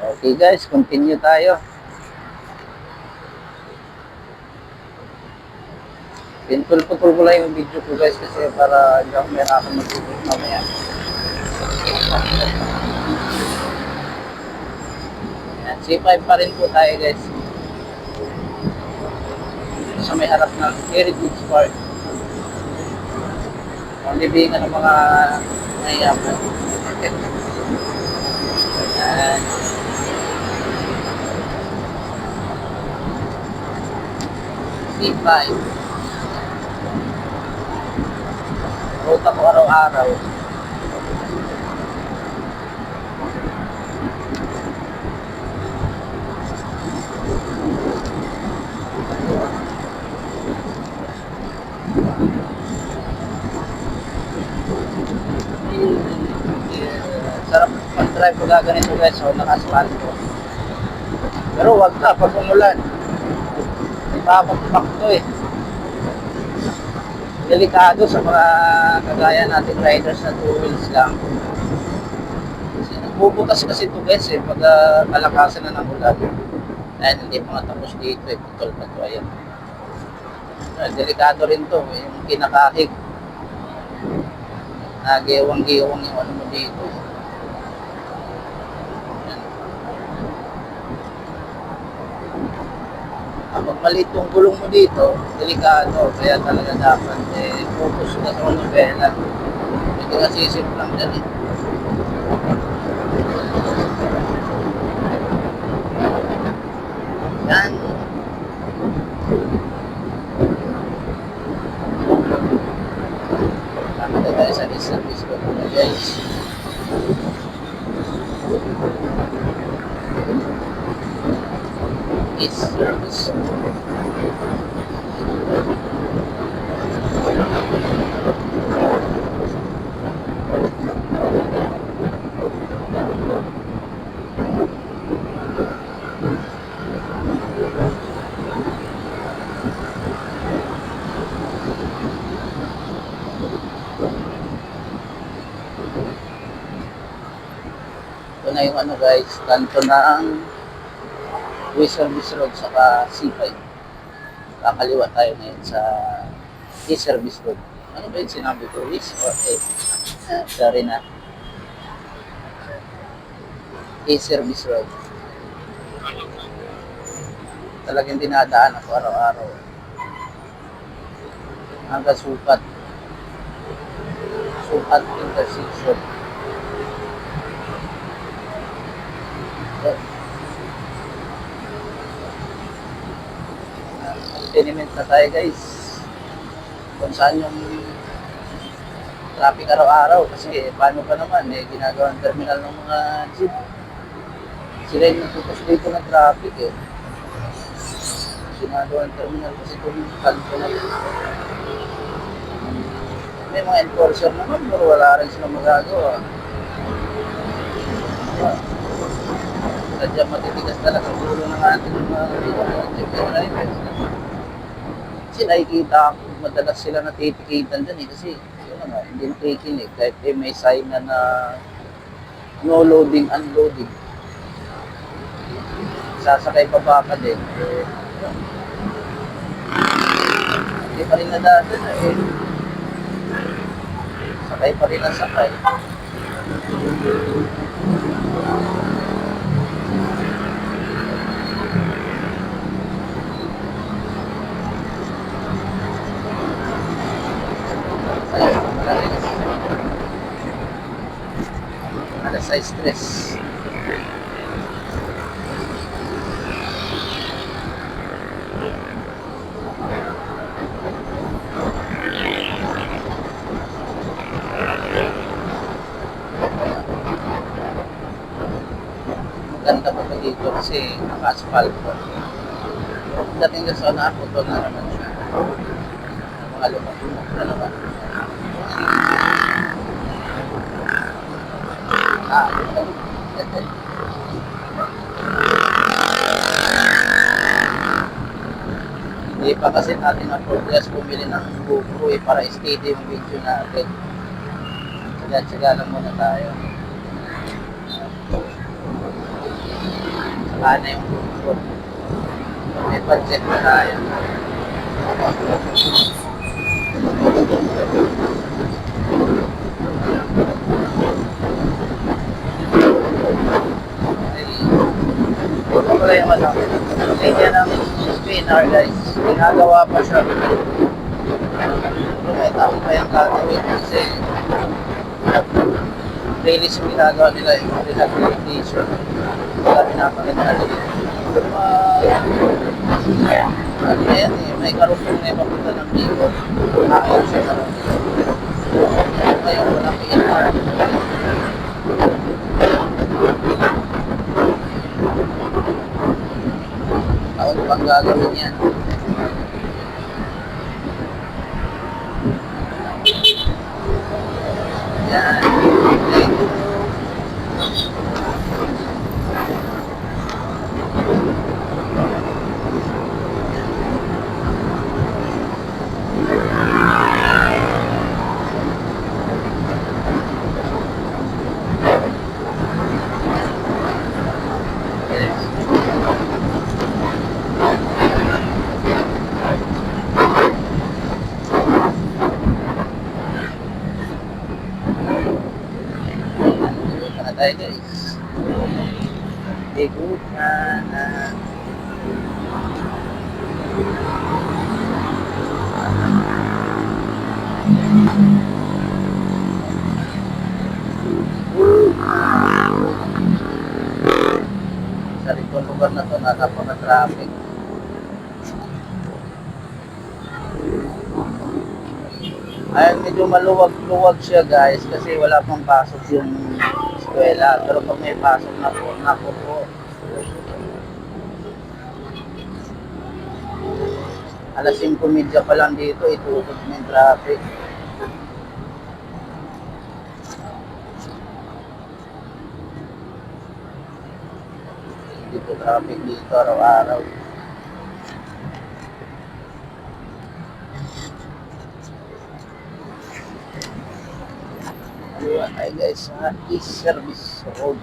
Okay guys, continue tayo. Putol-putol ko lang yung video ko guys kasi para hindi ako mahirapan mag-edit mamaya. Yan, C5 pa rin po tayo guys. Sa may harap ng Heritage Park. Ang libingan ng mga nahiyapan. Yan. C5. Ruta ko araw-araw. Sarap mag-drive ko gaganito guys, so naka-asphalt ko. Pero wag na pag umulan. Babakbak to eh. Delikado sa mga kagaya natin riders na 2 wheels lang. Kasi nagbubutas kasi ito guys eh, pag kalakasan na ng ulan. Dahil hindi pa nga tapos dito eh, putol pa ito, ayan. Delikado rin to, yung kinakahig. Nagewang-gewang yung ano mo dito. Kapag maliit yung gulong mo dito, delikado. Kaya talaga dapat focus ka sa manubela. Hindi ka sisip lang dyan eh. Yan. Kami tayo sa service ko muna guys. Is service. Ito na yung ano guys, kanto ng Service Road saka C5. Kakaliwa tayo ngayon sa Service Road. Ano ba yung sinabi ko? East or A? Sorry na. Service Road. Talagang dinadaan ako araw-araw. Hanggang Sukat. Sukat intersection. Tenement na tayo guys. Kung saan yung traffic araw-araw kasi paano pa naman ginagawang terminal ng mga jeep. Sila yung nagtutos dito ng traffic eh. Ginagawang terminal kasi kung kanto na yun. May mga enforcer naman pero wala rin silang magagawa. Sadyang matitigas talaga ang ulo ng ating mga jeep drivers. Kasi nakikita ako, madalas sila natitikitan dyan eh, kasi yun nga, hindi nakikinig kahit may sign na no loading, unloading. Sasakay pa ba ka din? Hindi pa rin nadadala eh. Sakay pa rin ang sakay. Alas 6:03. Maganda pa ito dito kasi naka-asphalt po. Dating na sa nakaputol na naman siya. Mga lumag-lumag na naman. Hindi pa kasi natin ang progress bumili ng GoPro para steady yung video natin. Tsaga-tsaga lang muna tayo. Ana yung food. May budget na tayo. Ay, ito pala yung ano. Lagyan ng spinner guys. Ginagawa pa siya. Pero may tao pa yung gagawin kasi release yung ginagawa nila yung rehabilitation. Wala pinapakita na dito. Ano na yan eh, may karusong na yung papunta ng ikot. Ayun siya na lang. Ngayon walang PNR. Taon pang gagawin yan. Yan. Thank you. Ito na tayo guys. Ikot na. Sa itong lugar na to, napaka-traffic. Ayun, medyo maluwag-luwag siya guys kasi wala pang pasok yung eskwela. Pero pag may pasok na po, naku po. Alas 5:30 pa lang dito, itutok na yung traffic. Dito traffic dito araw-araw. Aliwa tayo guys sa East Service Road.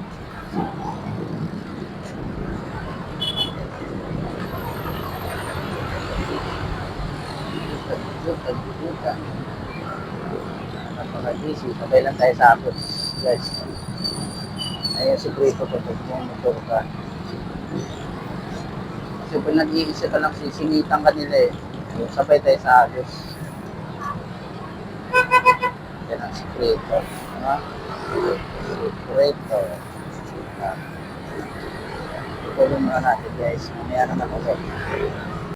Tagputan. Napaka-busy. Sabay lang tayo sa abot guys. Ayun si Krito ko kung motor ka. Kasi pag nag-iisa ka lang, sisingitan ka nila eh. Sabay tayo sa agos. Yan ang sikreto. Ano? Sikreto. Ito yung mga natin guys. Mamaya naman ako.